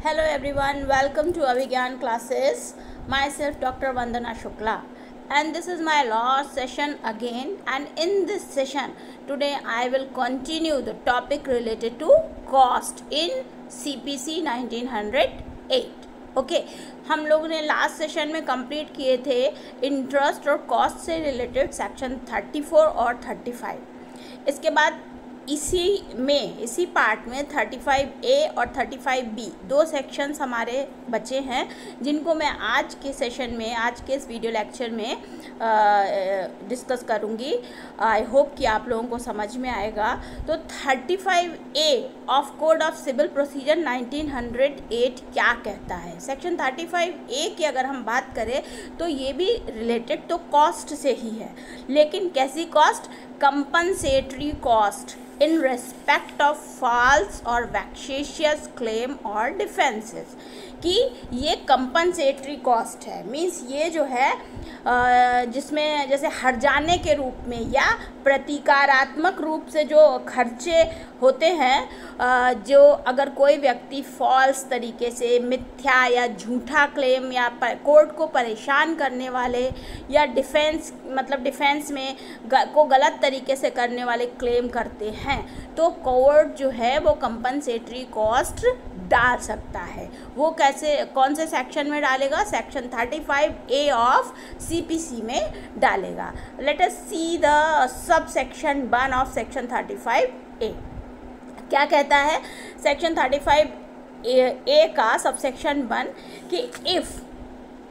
Hello everyone, welcome to Avigyan classes. Myself Dr. Vandana Shukla, and this is my last session again, and in this session today I will continue the topic related to cost in CPC 1908. Okay हम लोगों ने last session में complete किए थे interest और cost से related section 34 और 35। इसके बाद इसी पार्ट में 35A और 35B दो सेक्शंस हमारे बचे हैं, जिनको मैं आज के सेशन में, आज के इस वीडियो लेक्चर में डिस्कस करूंगी। आई होप कि आप लोगों को समझ में आएगा। तो 35A of code of civil procedure 1908 क्या कहता है? सेक्शन 35A की अगर हम बात करें तो ये भी रिलेटेड तो कॉस्ट से ही है, लेकिन कैसी cost? Compensatory cost in respect of false or vexatious claim or defenses, कि ये कंपनसेटरी कॉस्ट है। मीन्स ये जो है जिसमें जैसे हर्जाने के रूप में या प्रतिकारात्मक रूप से जो खर्चे होते हैं, जो अगर कोई व्यक्ति फॉल्स तरीके से मिथ्या या झूठा क्लेम या कोर्ट को परेशान करने वाले या डिफेंस में को गलत तरीके से करने वाले क्लेम करते हैं, तो कोर्ट जो है वो कंपनसेटरी कॉस्ट डाल सकता है। वो कैसे, कौन से सेक्शन में डालेगा? सेक्शन 35A ऑफ CPC में डालेगा। Let us see the sub section 1 of section 35A। क्या कहता है सेक्शन 35A का सबसेक्शन 1 कि इफ़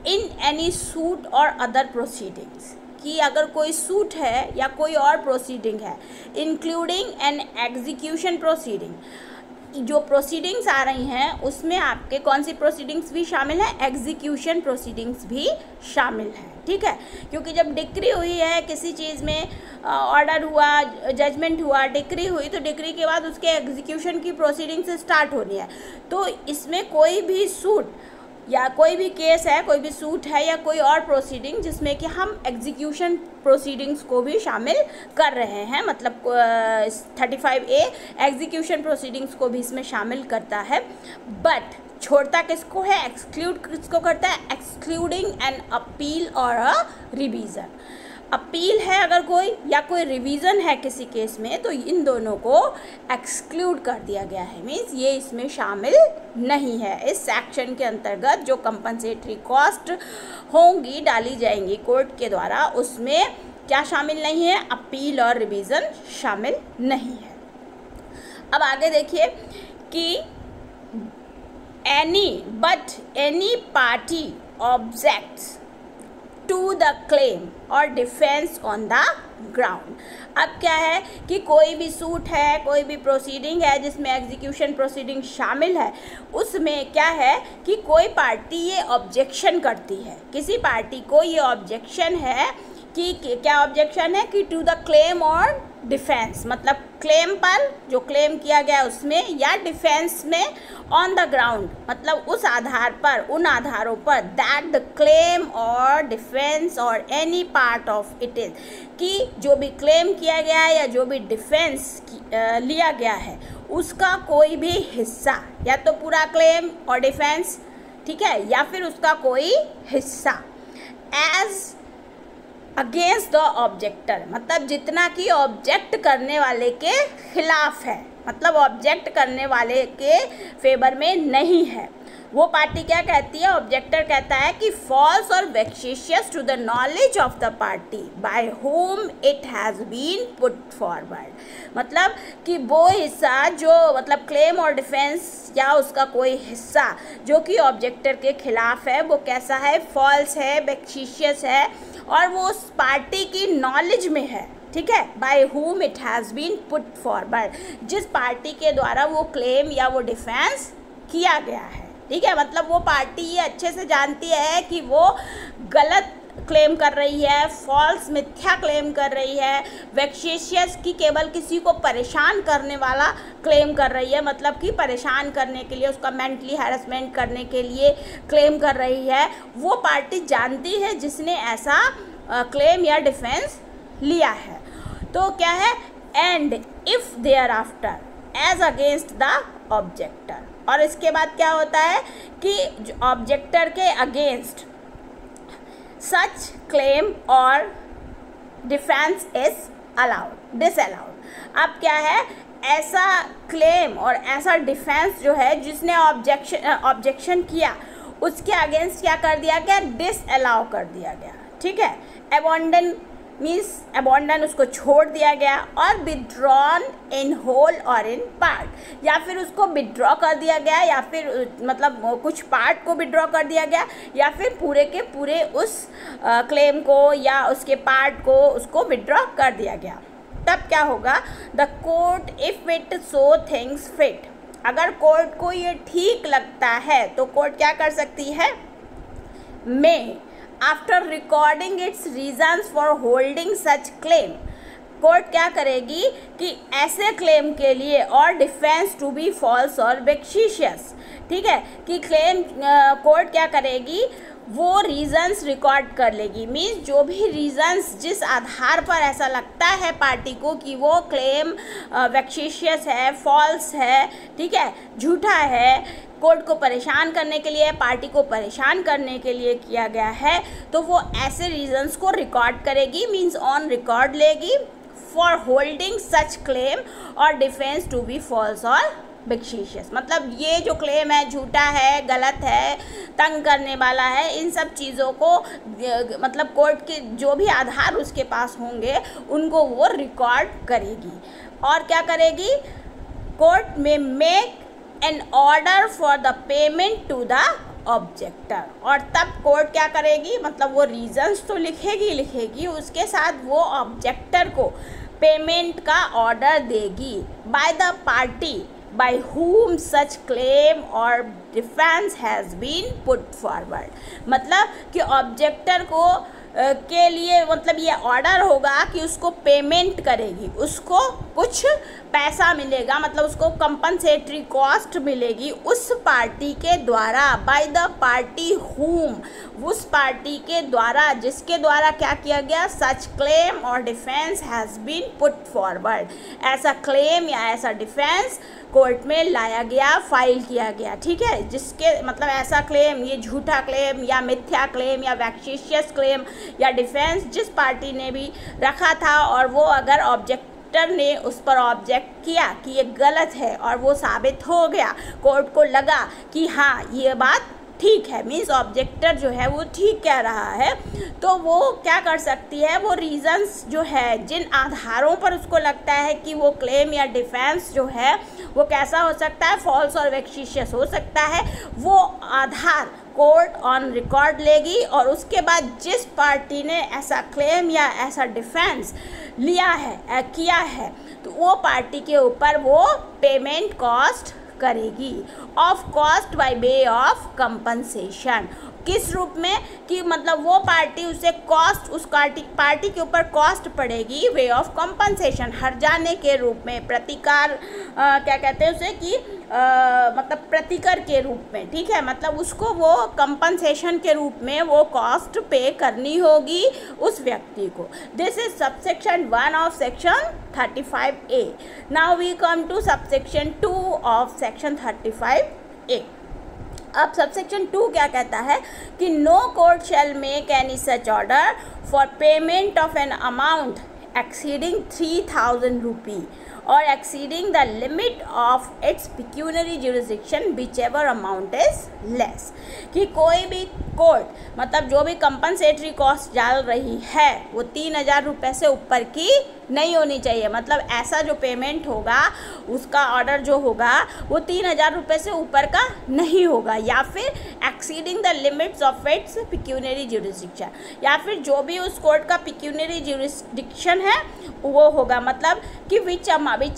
इन एनी सूट और अदर प्रोसीडिंग्स, कि अगर कोई सूट है या कोई और प्रोसीडिंग है, इंक्लूडिंग एन एग्जीक्यूशन प्रोसीडिंग, जो प्रोसीडिंग्स आ रही हैं उसमें आपके कौन सी प्रोसीडिंग्स भी शामिल हैं? एग्जीक्यूशन प्रोसीडिंग्स भी शामिल हैं। ठीक है, क्योंकि जब डिक्री हुई है किसी चीज़ में, ऑर्डर हुआ, जजमेंट हुआ, डिक्री हुई, तो डिक्री के बाद उसके एग्जीक्यूशन की प्रोसीडिंग्स स्टार्ट होनी है। तो इसमें कोई भी सूट या कोई भी केस है, कोई भी सूट है या कोई और प्रोसीडिंग जिसमें कि हम एग्जीक्यूशन प्रोसीडिंग्स को भी शामिल कर रहे हैं, मतलब 35A एग्जीक्यूशन प्रोसीडिंग्स को भी इसमें शामिल करता है। बट छोड़ता किसको है? एक्सक्लूड किसको करता है? एक्सक्लूडिंग एन अपील और अ रिवीजन। अपील है अगर कोई, या कोई रिवीजन है किसी केस में, तो इन दोनों को एक्सक्लूड कर दिया गया है। मीन्स ये इसमें शामिल नहीं है। इस सेक्शन के अंतर्गत जो कंपनसेटरी कॉस्ट होंगी, डाली जाएंगी कोर्ट के द्वारा, उसमें क्या शामिल नहीं है? अपील और रिवीजन शामिल नहीं है। अब आगे देखिए कि any party objects to the claim और डिफेंस ऑन द ग्राउंड। अब क्या है कि कोई भी सूट है, कोई भी प्रोसीडिंग है जिसमें एग्जीक्यूशन प्रोसीडिंग शामिल है, उसमें क्या है कि कोई पार्टी ये ऑब्जेक्शन करती है, किसी पार्टी को ये ऑब्जेक्शन है कि क्या ऑब्जेक्शन है? कि टू द क्लेम और डिफेंस, मतलब क्लेम पर, जो क्लेम किया गया उसमें, या डिफेंस में ऑन द ग्राउंड, मतलब उस आधार पर, उन आधारों पर, दैट द क्लेम और डिफेंस और any part of it is, कि जो भी क्लेम किया गया है या जो भी डिफेंस लिया गया है उसका कोई भी हिस्सा, या तो पूरा क्लेम और डिफेंस, ठीक है, या फिर उसका कोई हिस्सा, एज अगेंस्ट द ऑब्जेक्टर, मतलब जितना कि ऑब्जेक्ट करने वाले के खिलाफ है, मतलब ऑब्जेक्ट करने वाले के फेवर में नहीं है, वो पार्टी क्या कहती है? ऑब्जेक्टर कहता है कि false or vexatious to the knowledge of the party by whom it has been put forward, मतलब कि वो हिस्सा जो, मतलब क्लेम और डिफेंस या उसका कोई हिस्सा जो कि ऑब्जेक्टर के खिलाफ है, वो कैसा है? फॉल्स है, वेक्शिशियस है, और वो उस पार्टी की नॉलेज में है। ठीक है, by whom it has been put forward, जिस पार्टी के द्वारा वो क्लेम या वो डिफेंस किया गया है। ठीक है, मतलब वो पार्टी ये अच्छे से जानती है कि वो गलत क्लेम कर रही है, फॉल्स मिथ्या क्लेम कर रही है, वेक्शिशियस की केवल किसी को परेशान करने वाला क्लेम कर रही है, मतलब कि परेशान करने के लिए, उसका मेंटली हैरेसमेंट करने के लिए क्लेम कर रही है। वो पार्टी जानती है जिसने ऐसा क्लेम या डिफेंस लिया है। तो क्या है? And if there after as against the objector. और इसके बाद क्या होता है कि ऑब्जेक्टर के अगेंस्ट सच क्लेम और डिफेंस इज अलाउड डिसअलाउड। अब क्या है, ऐसा क्लेम और ऐसा डिफेंस जो है जिसने ऑब्जेक्शन किया उसके अगेंस्ट क्या कर दिया गया, डिसअलाउ कर दिया गया। ठीक है, अबॉन्डन मीन्स अबॉन्डन उसको छोड़ दिया गया, और विड्रॉन इन होल और इन पार्ट, या फिर उसको विड्रॉ कर दिया गया, या फिर मतलब कुछ पार्ट को विड्रॉ कर दिया गया, या फिर पूरे के पूरे उस क्लेम को या उसके पार्ट को उसको विड्रॉ कर दिया गया। तब क्या होगा, the court if it so things fit, अगर कोर्ट को ये ठीक लगता है तो कोर्ट क्या कर सकती है, may after recording its reasons for holding such claim, court क्या करेगी कि ऐसे क्लेम के लिए और defence to be false or वेक्शिशियस, ठीक है, कि क्लेम कोर्ट क्या करेगी, वो रीजंस रिकॉर्ड कर लेगी। मीन्स जो भी रीजंस जिस आधार पर ऐसा लगता है पार्टी को कि वो क्लेम वेक्शिशियस है, फॉल्स है, ठीक है, झूठा है, कोर्ट को परेशान करने के लिए, पार्टी को परेशान करने के लिए किया गया है, तो वो ऐसे रीजंस को रिकॉर्ड करेगी, मीन्स ऑन रिकॉर्ड लेगी फॉर होल्डिंग सच क्लेम और defence to be false or वेक्शिशियस। मतलब ये जो क्लेम है झूठा है, गलत है, तंग करने वाला है, इन सब चीज़ों को मतलब कोर्ट के जो भी आधार उसके पास होंगे उनको वो रिकॉर्ड करेगी। और क्या करेगी, कोर्ट में make an order for the payment to the objector, और तब कोर्ट क्या करेगी, मतलब वो रीजंस तो लिखेगी, उसके साथ वो ऑब्जेक्टर को पेमेंट का ऑर्डर देगी by the party by whom such claim or defense has been put forward। मतलब कि ऑब्जेक्टर को के लिए मतलब ये ऑर्डर होगा कि उसको पेमेंट करेगी, उसको कुछ पैसा मिलेगा, मतलब उसको कंपनसेटरी कॉस्ट मिलेगी उस पार्टी के द्वारा, बाय द पार्टी हुम, उस पार्टी के द्वारा जिसके द्वारा क्या किया गया, सच क्लेम और defence has been put forward, ऐसा क्लेम या ऐसा डिफेंस कोर्ट में लाया गया, फाइल किया गया। ठीक है, जिसके मतलब ऐसा क्लेम, ये झूठा क्लेम या मिथ्या क्लेम या वैक्शिशियस क्लेम या डिफेंस जिस पार्टी ने भी रखा था, और वो अगर ऑब्जेक्टर ने उस पर ऑब्जेक्ट किया कि ये गलत है और वो साबित हो गया, कोर्ट को लगा कि हाँ ये बात ठीक है, मीन्स ऑब्जेक्टर जो है वो ठीक कह रहा है, तो वो क्या कर सकती है, वो रीजंस जो है जिन आधारों पर उसको लगता है कि वो क्लेम या डिफेंस जो है वो कैसा हो सकता है, फॉल्स और वेक्शिशियस हो सकता है, वो आधार कोर्ट ऑन रिकॉर्ड लेगी, और उसके बाद जिस पार्टी ने ऐसा क्लेम या ऐसा डिफेंस लिया है किया है, तो वो पार्टी के ऊपर वो पेमेंट कॉस्ट करेगी, of cost by way of compensation. किस रूप में कि मतलब वो पार्टी उसे कॉस्ट, उस पार्टी के ऊपर कॉस्ट पड़ेगी वे ऑफ कंपनसेशन, हर्जाने के रूप में, प्रतिकार क्या कहते हैं उसे कि मतलब प्रतिकर के रूप में। ठीक है, मतलब उसको वो कंपनसेशन के रूप में वो कॉस्ट पे करनी होगी उस व्यक्ति को। This is subsection 1 of section 35A। Now we come to subsection 2 of section 35A। अब सबसेक्शन 2 क्या कहता है कि no court shall make any such order for payment of an amount exceeding 3000 rupee और exceeding the limit of its pecuniary jurisdiction whichever amount is less. कि कोई भी court मतलब जो भी कंपनसेटरी कॉस्ट डाल रही है वो 3000 रुपये से ऊपर की नहीं होनी चाहिए। मतलब ऐसा जो पेमेंट होगा उसका ऑर्डर जो होगा वो 3000 रुपये से ऊपर का नहीं होगा, या फिर exceeding the limits of its pecuniary jurisdiction, या फिर जो भी उस कोर्ट का पिक्यूनरी जुरिसडिक्शन है वो होगा, मतलब कि which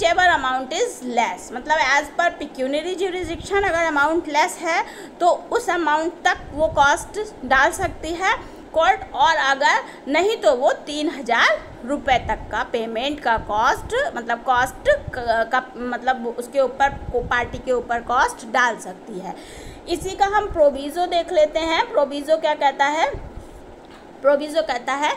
ever amount is less, मतलब एज पर पिक्यूनरी जुरिसडिक्शन अगर अमाउंट लेस है तो उस अमाउंट तक वो कॉस्ट डाल सकती है कोर्ट, और अगर नहीं तो वो 3000 रुपये तक का पेमेंट का कॉस्ट मतलब कॉस्ट का मतलब उसके ऊपर पार्टी के ऊपर कॉस्ट डाल सकती है। इसी का हम प्रोविज़ो देख लेते हैं। प्रोविज़ो क्या कहता है? प्रोविज़ो कहता है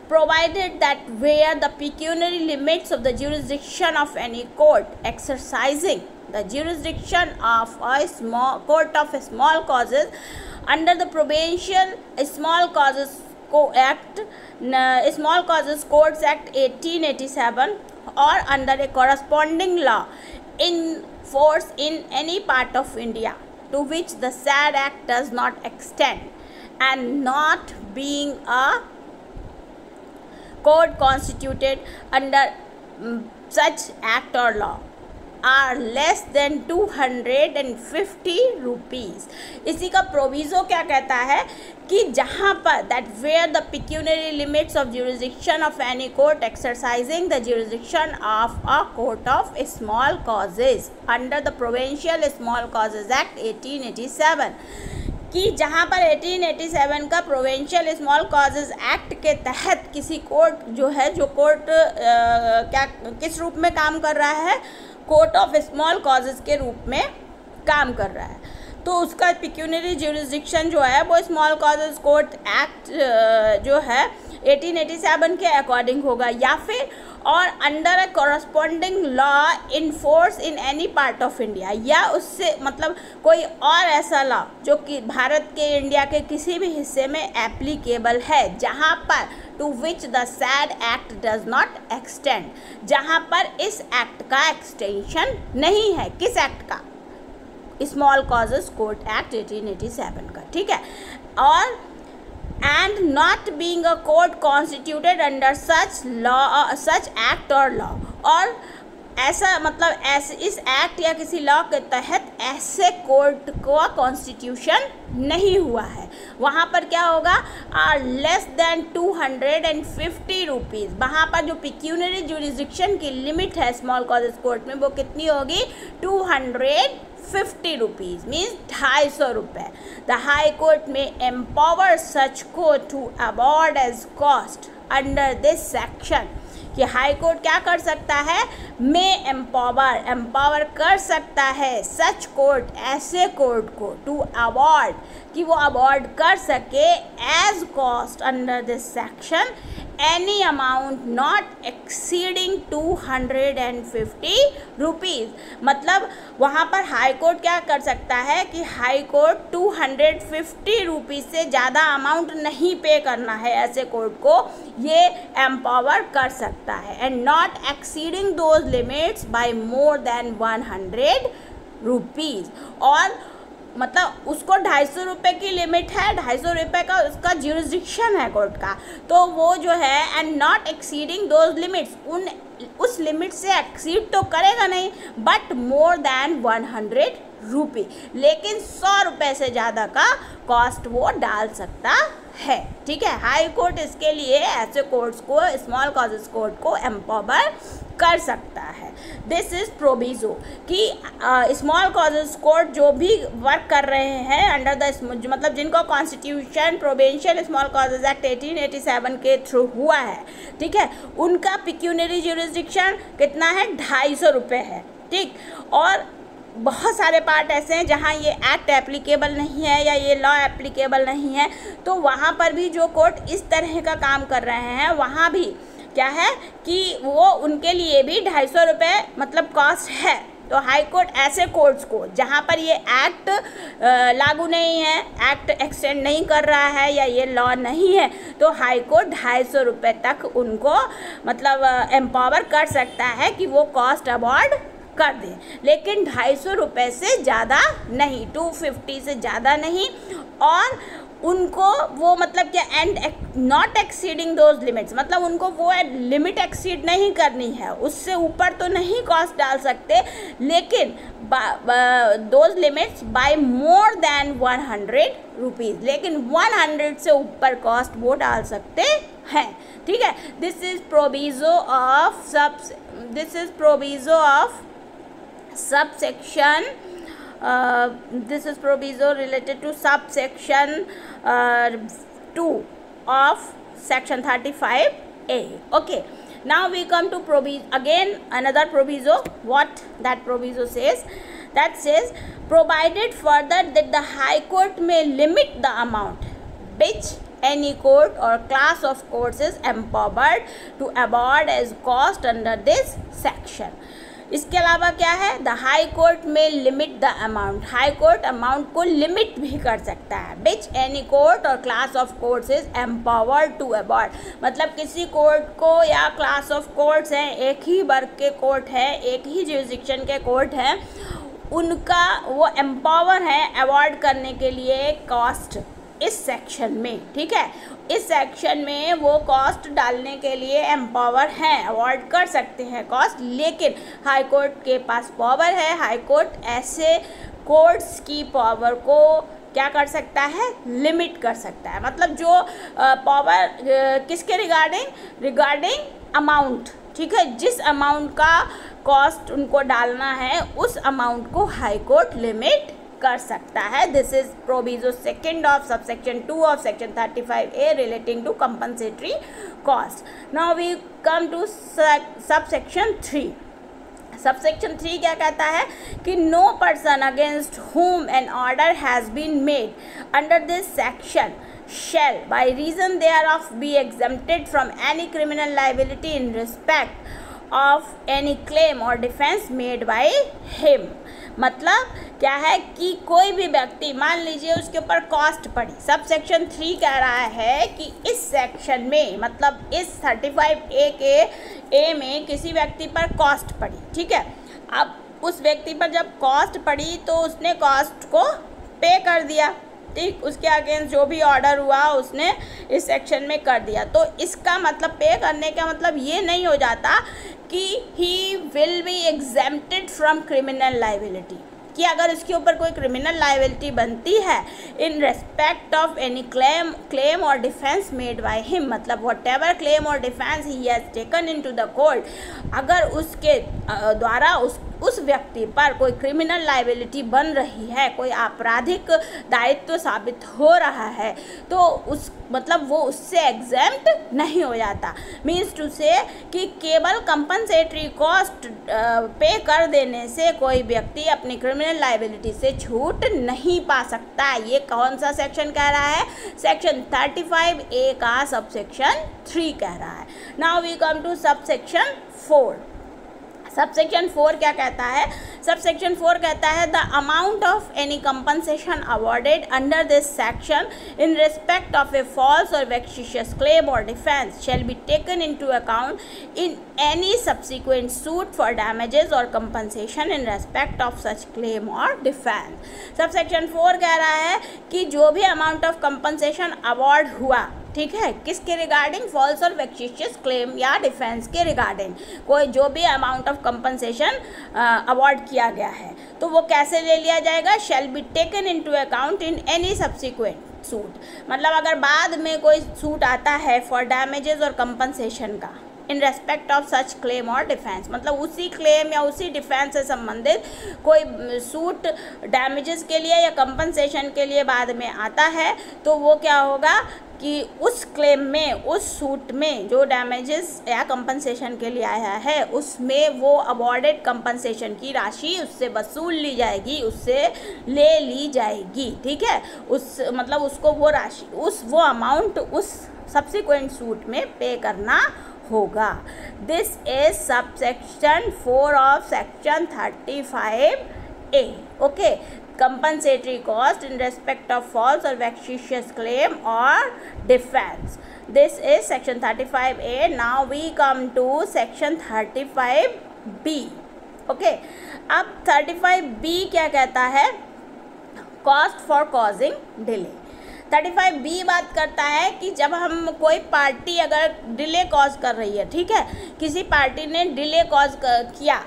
provided that where the pecuniary limits of the jurisdiction of any court exercising the jurisdiction of a small court of small causes under the Provincial Small Causes Small Causes Courts Act 1887 or under a corresponding law in force in any part of India to which the said act does not extend, and not being a court constituted under such act or law are less than 250 rupees. इसी का proviso क्या कहता है कि जहाँ पर that where the pecuniary limits of jurisdiction of any court exercising the jurisdiction of a court of small causes under the Provincial Small Causes Act 1887 कि जहाँ पर 1887 का प्रोविंशियल स्मॉल कॉजेज एक्ट के तहत किसी कोर्ट जो है, जो कोर्ट क्या किस रूप में काम कर रहा है, कोर्ट ऑफ स्मॉल कॉजेज के रूप में काम कर रहा है, तो उसका पिक्यूनरी ज्यूरिसडिक्शन जो है वो स्मॉल कॉजेज कोर्ट एक्ट जो है 1887 के अकॉर्डिंग होगा, या फिर और under a corresponding law in force in any part of India, या उससे मतलब कोई और ऐसा लॉ जो कि भारत के इंडिया के किसी भी हिस्से में एप्लीकेबल है, जहाँ पर to which the said act does not extend, जहाँ पर इस एक्ट का एक्सटेंशन नहीं है। किस एक्ट का? स्मॉल कॉजेज कोर्ट एक्ट 1887 का, ठीक है। और and not being a court constituted under such law such act or law, और ऐसा मतलब ऐसे इस एक्ट या किसी लॉ के तहत ऐसे कोर्ट का कॉन्स्टिट्यूशन नहीं हुआ है, वहाँ पर क्या होगा, आर लेस देन 250 रुपीज़। वहाँ पर जो पिक्यूनरी ज्यूरिसडिक्शन की लिमिट है स्मॉल कॉजेज कोर्ट में वो कितनी होगी, 250 रुपीज़, मीन्स 250 रुपये। The high court may empower such court to award as cost under this section, कि हाई कोर्ट क्या कर सकता है, में एम्पावर कर सकता है सच कोर्ट, ऐसे कोर्ट को, टू अवॉर्ड, कि वो अवॉर्ड कर सके as cost under this section any amount not exceeding 250 rupees. मतलब वहाँ पर हाई कोर्ट क्या कर सकता है कि हाई कोर्ट 250 रुपीज़ से ज़्यादा अमाउंट नहीं पे करना है, ऐसे कोर्ट को ये एम्पावर कर सकता है, and not exceeding those limits by more than 100 rupees. और मतलब उसको 250 रुपये की लिमिट है, 250 रुपये का उसका ज्यूरिसडिक्शन है कोर्ट का, तो वो जो है and not exceeding those limits, उस लिमिट से एक्सीड तो करेगा नहीं, बट मोर देन 100 रुपी, लेकिन 100 रुपये से ज़्यादा का कॉस्ट वो डाल सकता है, ठीक है। हाई कोर्ट इसके लिए ऐसे कोर्ट्स को, स्मॉल कॉजेज कोर्ट को एम्पावर कर सकता है। दिस इज़ प्रोविज़ो कि स्मॉल कॉजेज कोर्ट जो भी वर्क कर रहे हैं अंडर द मतलब जिनको constitution provincial small causes act 1887 के थ्रू हुआ है, ठीक है, उनका पिक्यूनरी ज्यूरिसडिक्शन कितना है, 250 रुपये है, ठीक। और बहुत सारे पार्ट ऐसे हैं जहाँ ये एक्ट एप्लीकेबल नहीं है या ये लॉ एप्लीकेबल नहीं है, तो वहाँ पर भी जो कोर्ट इस तरह का काम कर रहे हैं वहाँ भी क्या है कि वो उनके लिए भी 250 रुपये मतलब कॉस्ट है। तो हाई कोर्ट ऐसे कोर्ट्स को जहाँ पर ये एक्ट लागू नहीं है, एक्ट एक्सटेंड नहीं कर रहा है या ये लॉ नहीं है, तो हाई कोर्ट 250 रुपये तक उनको मतलब एम्पावर कर सकता है कि वो कॉस्ट अवॉर्ड कर दें, लेकिन 250 रुपये से ज़्यादा नहीं, 250 से ज़्यादा नहीं। और उनको वो मतलब क्या and not exceeding those limits, मतलब उनको वो लिमिट एक्सीड नहीं करनी है, उससे ऊपर तो नहीं कॉस्ट डाल सकते, लेकिन those limits by more than 100 rupees, लेकिन 100 से ऊपर कॉस्ट वो डाल सकते हैं, ठीक है। This is proviso of subsection this is proviso related to subsection 2 of section 35A. Okay, now we come to again another proviso. What that proviso says, that says provided further that the high court may limit the amount which any court or class of courts is empowered to award as cost under this section. इसके अलावा क्या है, the high court may limit the amount, high court amount को limit भी कर सकता है. Which any court or class of courts is empowered to award, मतलब किसी कोर्ट को या क्लास ऑफ कोर्ट्स हैं, एक ही वर्ग के कोर्ट है, एक ही ज्यूरिसडिक्शन के कोर्ट हैं, उनका वो एम्पावर है अवॉर्ड करने के लिए कॉस्ट इस सेक्शन में. ठीक है, इस सेक्शन में वो कॉस्ट डालने के लिए एम्पावर हैं, अवॉर्ड कर सकते हैं कॉस्ट. लेकिन हाई कोर्ट के पास पावर है, हाई कोर्ट ऐसे कोर्ट्स की पावर को क्या कर सकता है, लिमिट कर सकता है. मतलब जो पावर किसके रिगार्डिंग अमाउंट, ठीक है, जिस अमाउंट का कॉस्ट उनको डालना है उस अमाउंट को हाई कोर्ट लिमिट कर सकता है. This is proviso second of subsection 2 of section 35A relating to compensatory cost. Now we come to subsection 3. Subsection 3 क्या कहता है कि no person against whom an order has been made under this section shall by reason thereof be exempted from any criminal liability in respect of any claim or defense made by him. मतलब क्या है कि कोई भी व्यक्ति, मान लीजिए उसके ऊपर कॉस्ट पड़ी, सब सेक्शन 3 कह रहा है कि इस सेक्शन में, मतलब इस 35A के ए में किसी व्यक्ति पर कॉस्ट पड़ी. ठीक है, अब उस व्यक्ति पर जब कॉस्ट पड़ी तो उसने कॉस्ट को पे कर दिया. ठीक, उसके अगेंस्ट जो भी ऑर्डर हुआ उसने इस सेक्शन में कर दिया. तो इसका मतलब पे करने का मतलब ये नहीं हो जाता कि he will be exempted from criminal liability, कि अगर उसके ऊपर कोई क्रिमिनल लाइबिलिटी बनती है इन रेस्पेक्ट ऑफ एनी क्लेम और डिफेंस मेड बाय हिम, मतलब वॉट एवर क्लेम और defence he has taken into the court, अगर उसके द्वारा उस व्यक्ति पर कोई क्रिमिनल लाइबिलिटी बन रही है, कोई आपराधिक दायित्व साबित हो रहा है, तो उस मतलब वो उससे एग्जेम्प्ट नहीं हो जाता. मीन्स टू से कि केवल कंपनसेटरी कॉस्ट पे कर देने से कोई व्यक्ति अपनी क्रिमिनल लाइबिलिटी से छूट नहीं पा सकता. ये कौन सा सेक्शन कह रहा है, सेक्शन 35A का सबसेक्शन 3 कह रहा है. Now we come to subsection 4. Subsection 4 क्या कहता है, सबसेक्शन 4 कहता है the amount of any compensation awarded under this section in respect of a false or vexatious claim और defence shall be taken into account in any subsequent suit for damages or compensation in respect of such claim और defence. Subsection 4 कह रहा है कि जो भी amount of compensation award हुआ, ठीक है, किसके regarding, false or vexatious claim या डिफेंस के रिगार्डिंग, कोई जो भी अमाउंट ऑफ कंपनसेशन अवॉर्ड किया गया है, तो वो कैसे ले लिया जाएगा, शैल be taken into account in any subsequent suit. मतलब अगर बाद में कोई सूट आता है फॉर डैमेजेस और कंपनसेशन का इन रेस्पेक्ट ऑफ सच क्लेम और डिफेंस, मतलब उसी क्लेम या उसी डिफेंस से संबंधित कोई सूट डैमेजेस के लिए या कंपनसेशन के लिए बाद में आता है, तो वो क्या होगा कि उस क्लेम में, उस सूट में जो डैमेजेस या कंपनसेशन के लिए आया है उसमें वो अवॉर्डेड कंपनसेशन की राशि उससे वसूल ली जाएगी, उससे ले ली जाएगी. ठीक है, उस मतलब उसको वो राशि, वो अमाउंट उस सब्सिक्वेंट सूट में पे करना होगा. This is subsection 4 of section 35A. Okay, compensatory cost in respect of false or vexatious claim or defense. This is section 35A. Now we come to section 35B. Okay, अब 35B क्या कहता है, cost for causing delay. 35B बात करता है कि जब हम कोई पार्टी अगर डिले कॉज कर रही है, ठीक है, किसी पार्टी ने डिले कॉज किया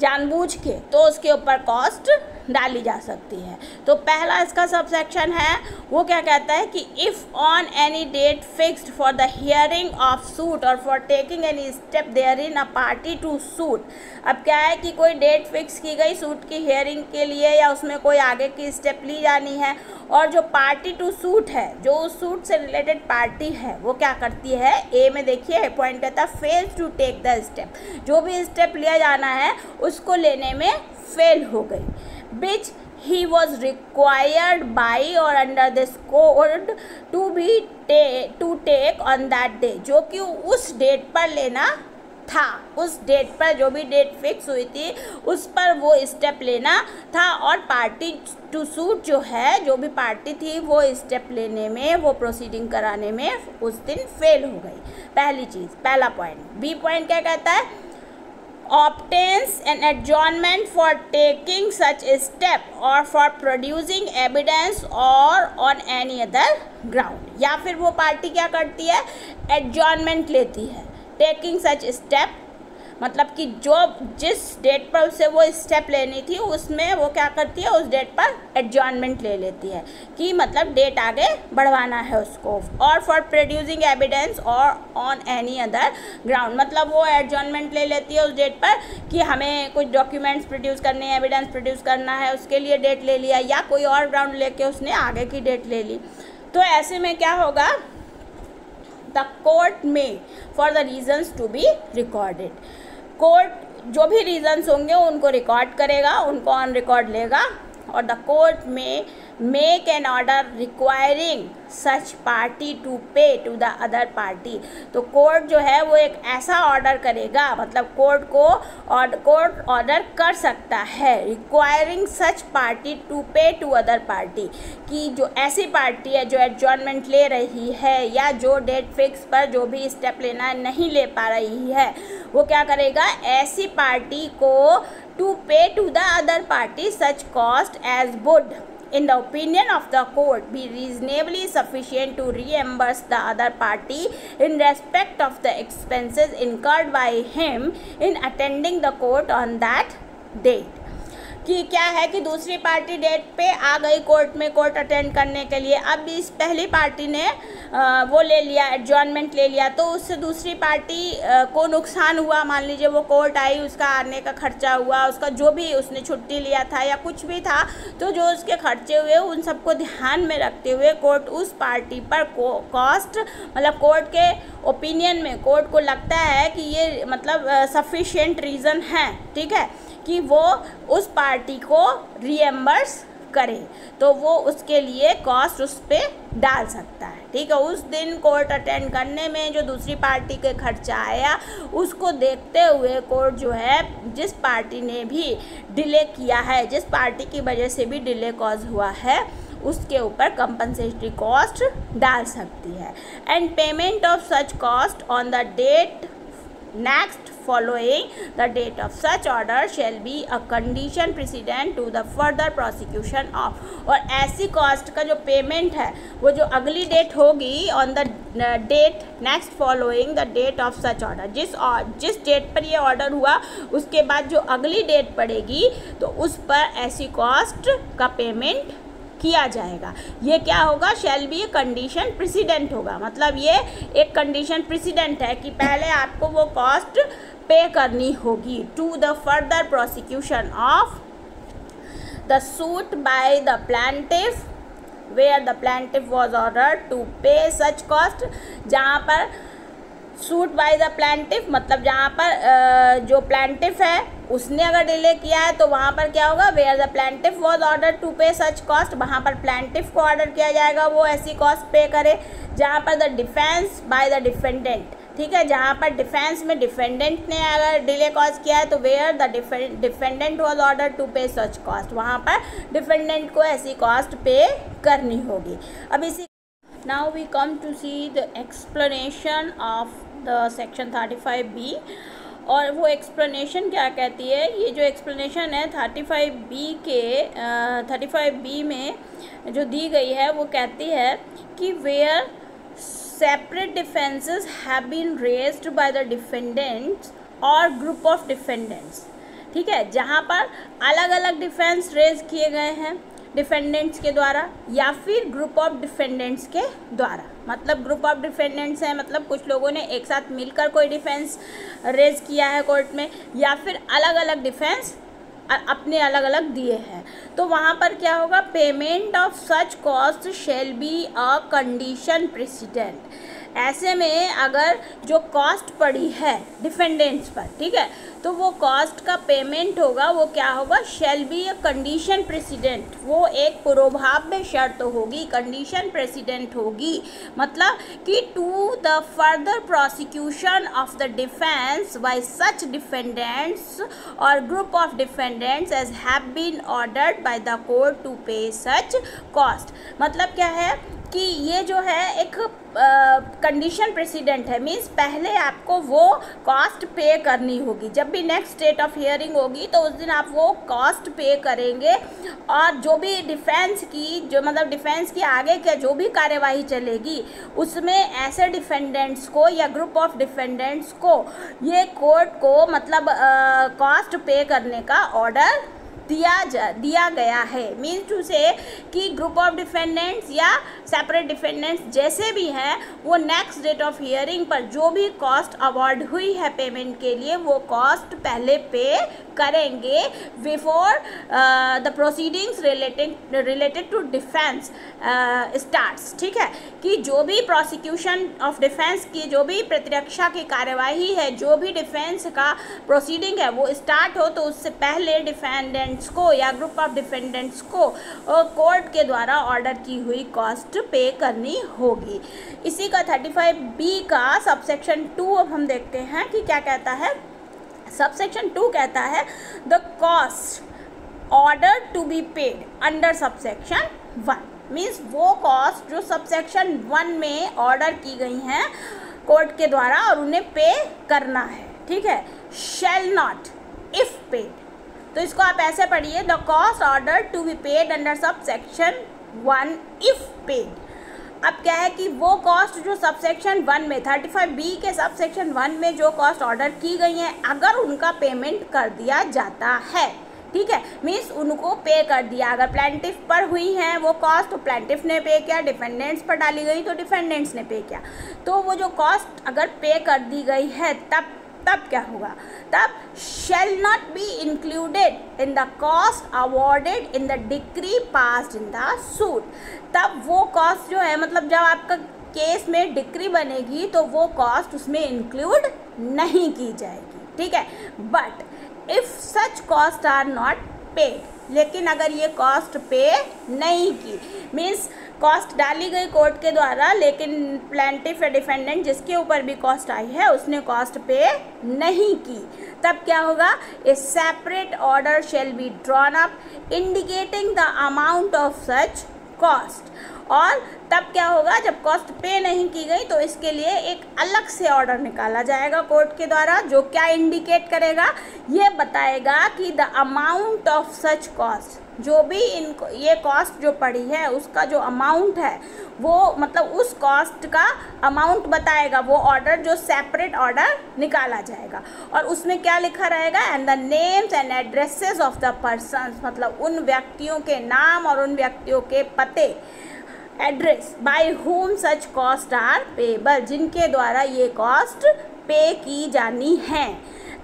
जानबूझ के, तो उसके ऊपर कॉस्ट डाली जा सकती है. तो पहला इसका सबसेक्शन है, वो क्या कहता है कि if on any date fixed for the hearing of suit or for taking any step therein a party to suit. अब क्या है कि कोई डेट फिक्स की गई सूट की हियरिंग के लिए या उसमें कोई आगे की स्टेप ली जानी है, और जो पार्टी टू सूट है, जो उस सूट से रिलेटेड पार्टी है, वो क्या करती है, ए में देखिए पॉइंट कहता है fails to take the step, जो भी स्टेप लिया जाना है उसको लेने में फेल हो गई. which he was required by or under this code to take on that day, जो कि उस डेट पर लेना था, उस डेट पर जो भी डेट फिक्स हुई थी उस पर वो स्टेप लेना था। और पार्टी टू सूट जो है, जो भी पार्टी थी वो स्टेप लेने में, वो प्रोसीडिंग कराने में उस दिन फेल हो गई। पहली चीज़, पहला पॉइंट। बी पॉइंट क्या कहता है? obtains an adjournment for taking such a step or for producing evidence or on any other ground। या फिर वो पार्टी क्या करती है? एडजॉर्नमेंट लेती है। टेकिंग सच स्टेप मतलब कि जो जिस डेट पर उसे वो स्टेप लेनी थी उसमें वो क्या करती है? उस डेट पर एडजॉर्नमेंट ले लेती है कि मतलब डेट आगे बढ़वाना है उसको। और फॉर प्रोड्यूसिंग एविडेंस और ऑन एनी अदर ग्राउंड, मतलब वो एडजॉर्नमेंट ले लेती है उस डेट पर कि हमें कुछ डॉक्यूमेंट्स प्रोड्यूस करने हैं, एविडेंस प्रोड्यूस करना है, उसके लिए डेट ले लिया, या कोई और ग्राउंड लेके उसने आगे की डेट ले ली। तो ऐसे में क्या होगा? The court may for the reasons to be recorded, court जो भी रीजन्स होंगे उनको रिकॉर्ड करेगा, उनको ऑन रिकॉर्ड लेगा। और द कोर्ट में make an order requiring such party to pay to the other party. तो कोर्ट जो है वो एक ऐसा ऑर्डर करेगा, मतलब कोर्ट ऑर्डर कर सकता है requiring such party to pay to other party, कि जो ऐसी पार्टी है जो एडजॉर्नमेंट ले रही है या जो डेट फिक्स पर जो भी स्टेप लेना नहीं ले पा रही है, वो क्या करेगा? ऐसी पार्टी को to pay to the other party such cost as would in the opinion of the court be reasonably sufficient to reimburse the other party in respect of the expenses incurred by him in attending the court on that date। कि क्या है कि दूसरी party date पे आ गई court में, court attend करने के लिए। अब इस पहली पार्टी ने वो ले लिया, एडजॉर्नमेंट ले लिया, तो उससे दूसरी पार्टी को नुकसान हुआ। मान लीजिए वो कोर्ट आई, उसका आने का खर्चा हुआ, उसका जो भी उसने छुट्टी लिया था या कुछ भी था, तो जो उसके खर्चे हुए उन सबको ध्यान में रखते हुए कोर्ट उस पार्टी पर कॉस्ट, मतलब कोर्ट के ओपिनियन में कोर्ट को लगता है कि ये मतलब सफिशिएंट रीज़न है, ठीक है, कि वो उस पार्टी को रिएम्बर्स करे, तो वो उसके लिए कॉस्ट उस पर डाल सकता है, ठीक है। उस दिन कोर्ट अटेंड करने में जो दूसरी पार्टी के खर्चा आया उसको देखते हुए कोर्ट जो है जिस पार्टी ने भी डिले किया है, जिस पार्टी की वजह से भी डिले कॉज हुआ है, उसके ऊपर कंपनसेटरी कॉस्ट डाल सकती है। And payment of such cost on the date next following the date of such order shall be a condition precedent to the further prosecution of। और ऐसी कॉस्ट का जो पेमेंट है वो जो अगली डेट होगी on the date next following the date of such order, जिस डेट पर ये ऑर्डर हुआ उसके बाद जो अगली डेट पड़ेगी तो उस पर ऐसी कॉस्ट का पेमेंट किया जाएगा। ये क्या होगा? Shall be a condition president होगा, मतलब ये एक कंडीशन प्रेसिडेंट है कि पहले आपको वो कॉस्ट पे करनी होगी to the further prosecution of the suit by the plaintiff where the plaintiff was ordered to pay such cost. जहाँ पर सूट बाय द प्लांटिफ मतलब जहाँ पर जो प्लांटिफ है उसने अगर डिले किया है तो वहाँ पर क्या होगा? Where the plaintiff was order to pay such cost, वहाँ पर प्लांटिफ को ऑर्डर किया जाएगा वो ऐसी कॉस्ट पे करे। जहाँ पर the defence by the defendant, ठीक है, जहाँ पर डिफेंस में डिफेंडेंट ने अगर डिले कॉज किया है तो where the defendant was order to pay such cost, वहाँ पर डिफेंडेंट को ऐसी कॉस्ट पे करनी होगी। अब इसी now we come to see the explanation of the section 35B। और वो एक्सप्लेनेशन क्या कहती है? ये जो एक्सप्लेनेशन है 35B में जो दी गई है वो कहती है कि where separate defences have been raised by the defendants or group of defendants, ठीक है, जहाँ पर अलग अलग डिफेंस रेज किए गए हैं डिफेंडेंट्स के द्वारा या फिर ग्रुप ऑफ डिफेंडेंट्स के द्वारा। मतलब ग्रुप ऑफ डिफेंडेंट्स हैं मतलब कुछ लोगों ने एक साथ मिलकर कोई डिफेंस रेज किया है कोर्ट में, या फिर अलग अलग डिफेंस अपने अलग अलग दिए हैं। तो वहाँ पर क्या होगा? Payment of such cost shall be a condition president. ऐसे में अगर जो कॉस्ट पड़ी है डिफेंडेंट्स पर, ठीक है, तो वो कॉस्ट का पेमेंट होगा वो क्या होगा, shall be a condition president, वो एक पूर्वभाव्य शर्त होगी, कंडीशन प्रेसिडेंट होगी। मतलब कि to the further prosecution of the defence by such defendants or group of defendants as have been ordered by the court to pay such cost. मतलब क्या है कि ये जो है एक कंडीशन प्रेसिडेंट है, मीन्स पहले आपको वो कॉस्ट पे करनी होगी। जब भी नेक्स्ट डेट ऑफ हियरिंग होगी तो उस दिन आप वो कॉस्ट पे करेंगे, और जो भी डिफेंस की डिफेंस की आगे के जो भी कार्यवाही चलेगी उसमें ऐसे डिफेंडेंट्स को या ग्रुप ऑफ डिफेंडेंट्स को ये कोर्ट को कॉस्ट पे करने का ऑर्डर दिया गया है। मीन्स टू से कि ग्रुप ऑफ डिफेंडेंट्स या सेपरेट डिफेंडेंट्स जैसे भी हैं वो नेक्स्ट डेट ऑफ हियरिंग पर जो भी कॉस्ट अवॉर्ड हुई है पेमेंट के लिए वो कॉस्ट पहले पे करेंगे before the proceedings related to defence starts. ठीक है, कि जो भी प्रोसिक्यूशन ऑफ डिफेंस की जो भी प्रतिरक्षा की कार्यवाही है, जो भी डिफेंस का प्रोसीडिंग है वो स्टार्ट हो तो उससे पहले डिफेंडेंट्स को या ग्रुप ऑफ डिफेंडेंट्स को कोर्ट के द्वारा ऑर्डर की हुई कॉस्ट पे करनी होगी। इसी का 35B का सबसेक्शन 2 अब हम देखते हैं कि क्या कहता है। सबसेक्शन 2 कहता है the cost order to be paid under subsection 1, means वो कॉस्ट जो सबसेक्शन 1 में ऑर्डर की गई हैं कोर्ट के द्वारा और उन्हें पे करना है। ठीक है, शैल नॉट इफ पेड, तो इसको आप ऐसे पढ़िए, the cost order to be paid under subsection 1 if paid. अब क्या है कि वो कॉस्ट जो सबसेक्शन 1 में 35B के सबसेक्शन 1 में जो कॉस्ट ऑर्डर की गई हैं अगर उनका पेमेंट कर दिया जाता है, ठीक है, मीन्स उनको पे कर दिया। अगर प्लेंटिफ पर हुई हैं वो कॉस्ट तो प्लेंटिफ ने पे किया, डिफेंडेंट्स पर डाली गई तो डिफेंडेंट्स ने पे किया, तो वो जो कॉस्ट अगर पे कर दी गई है तब क्या होगा, तब shall not be included in the cost awarded in the decree passed in the suit। तब वो कॉस्ट जो है जब आपका केस में डिक्री बनेगी तो वो कॉस्ट उसमें इंक्लूड नहीं की जाएगी। ठीक है, but if such cost are not paid, लेकिन अगर ये कॉस्ट पे नहीं की, मीन्स कॉस्ट डाली गई कोर्ट के द्वारा लेकिन प्लेंटिफ या डिफेंडेंट जिसके ऊपर भी कॉस्ट आई है उसने कॉस्ट पे नहीं की, तब क्या होगा, ए separate order shall be drawn up indicating the amount of such cost. और तब क्या होगा, जब कॉस्ट पे नहीं की गई तो इसके लिए एक अलग से ऑर्डर निकाला जाएगा कोर्ट के द्वारा जो क्या इंडिकेट करेगा, ये बताएगा कि the amount of such cost, जो भी इनको ये कॉस्ट जो पड़ी है उसका जो अमाउंट है वो उस कॉस्ट का अमाउंट बताएगा वो ऑर्डर, जो सेपरेट ऑर्डर निकाला जाएगा। और उसमें क्या लिखा रहेगा, and the names and addresses of the persons, उन व्यक्तियों के नाम और उन व्यक्तियों के पते, address, by whom such cost are payable, जिनके द्वारा ये कॉस्ट पे की जानी है।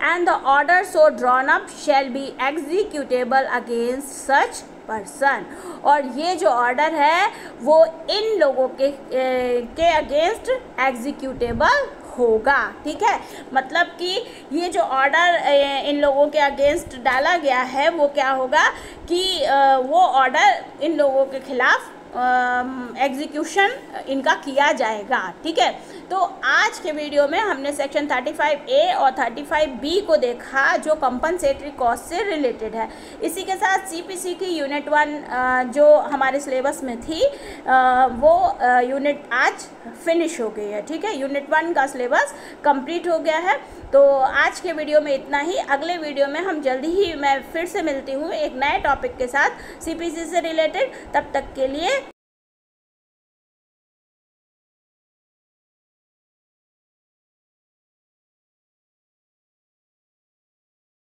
And the order so drawn up shall be executable against such person, और ये जो ऑर्डर है वो इन लोगों के अगेंस्ट एग्जीक्यूटेबल होगा। ठीक है, मतलब कि ये जो ऑर्डर इन लोगों के अगेंस्ट डाला गया है वो क्या होगा कि वो ऑर्डर इन लोगों के खिलाफ एग्जीक्यूशन इनका किया जाएगा। ठीक है, तो आज के वीडियो में हमने सेक्शन 35A और 35B को देखा जो कंपनसेटरी कॉस्ट से रिलेटेड है। इसी के साथ CPC की यूनिट 1 जो हमारे सिलेबस में थी वो यूनिट आज फिनिश हो गई है। ठीक है, यूनिट 1 का सिलेबस कंप्लीट हो गया है। तो आज के वीडियो में इतना ही। अगले वीडियो में हम जल्दी ही मैं फिर से मिलती हूँ एक नए टॉपिक के साथ CPC से रिलेटेड। तब तक के लिए